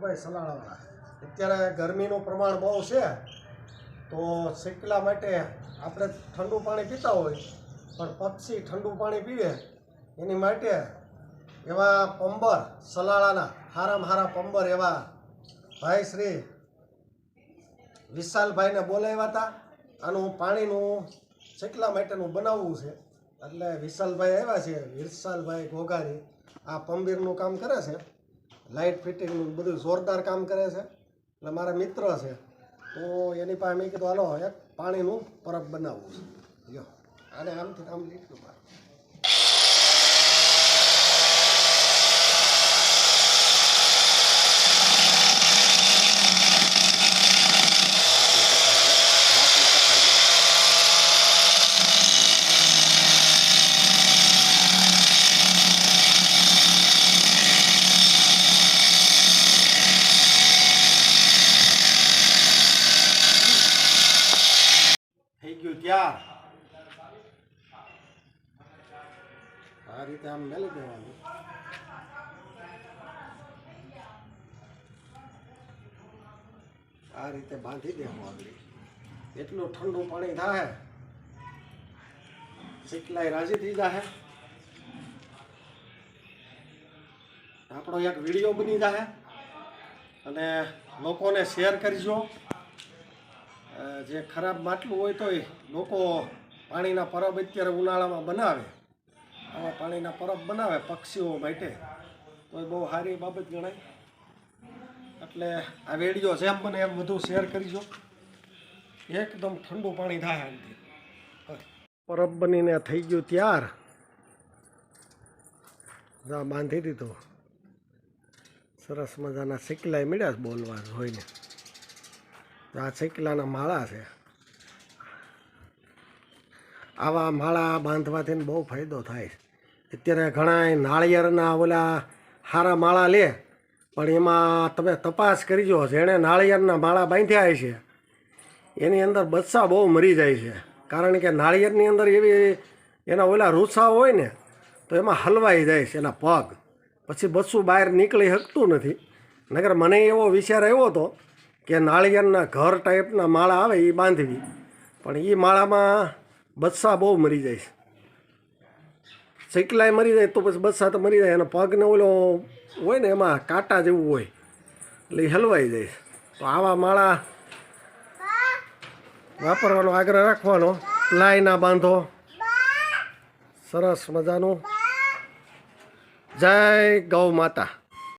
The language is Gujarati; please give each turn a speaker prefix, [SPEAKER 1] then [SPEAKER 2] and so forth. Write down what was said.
[SPEAKER 1] પિન્ટુભાઈ સલાળાવાળા. અત્યારે ગરમીનું પ્રમાણ બહુ છે, તો શેકલા માટે આપણે ઠંડુ પાણી પીતા હોય પણ પક્ષી ઠંડુ પાણી પીવે એની માટે એવા પંબર સલાળાના હારામાં હારા પંબર એવા ભાઈ શ્રી વિશાલભાઈને બોલાવ્યા હતા. આનું પાણીનું શેકલા માટેનું બનાવવું છે, એટલે વિશાલભાઈ આવ્યા છે. વિશાલભાઈ ઘોઘારી આ પંબીરનું કામ કરે છે, લાઇટ ફિટિંગનું બધું જોરદાર કામ કરે છે, એટલે મારા મિત્ર છે. તો એની પાસે મેં કીધું હાલો એક પાણીનું પરબ બનાવવું છે. લ્યો આને આમથી આમ લીધું મારે. થઈ ગયું ત્યાર. આ રીતે આમ મેલી દેવાનું. આ રીતે બાંધી દેવું. આગળ એટલું ઠંડુ પાણી થાય શેકલાય રાજી થઈ જાય. આપણો એક વિડીયો બની જાય અને લોકોને શેર કરજો. જે ખરાબ માટલું હોય તો લોકો પાણીના પરબ અત્યારે ઉનાળામાં બનાવે, આવા પાણીના પરબ બનાવે પક્ષીઓ માટે, તો એ બહુ સારી બાબત ગણાય. એટલે આ વિડીયો જેમ બને એમ વધુ શેર કરજો. એકદમ ઠંડુ પાણી થાય આનાથી. પરબ બનીને થઈ ગયું ત્યાર. બાંધી દીધો. સરસ મજાના શેકલાય મળ્યા બોલવા જોઈને. આ શેકલાના માળા છે. આવા માળા બાંધવાથી બહુ ફાયદો થાય. અત્યારે ઘણા નાળિયેરના ઓલા સારા માળા લે, પણ એમાં તમે તપાસ કરજો, જેણે નાળિયેરના માળા બાંધ્યા છે એની અંદર બચ્ચા બહુ મરી જાય છે. કારણ કે નાળિયેરની અંદર એવી એના ઓલા રૂસા હોય ને, તો એમાં હલવાઈ જાય છે એના પગ, પછી બચ્ચું બહાર નીકળી શકતું નથી. નકર મને એવો વિચાર આવ્યો હતો કે નાળિયેરના ઘર ટાઈપના માળા આવે એ બાંધવી, પણ એ માળામાં બચ્ચા બહુ મરી જાય છે. શેકલાય મરી જાય તો પછી બચ્ચા તો મરી જાય, અને પગને ઓલો હોય ને એમાં કાંટા જેવું હોય એટલે એ હલવાઈ જાય. તો આવા માળા વાપરવાનો આગ્રહ રાખવાનો. પ્લાય ના બાંધો. સરસ મજાનું. જય ગૌ માતા.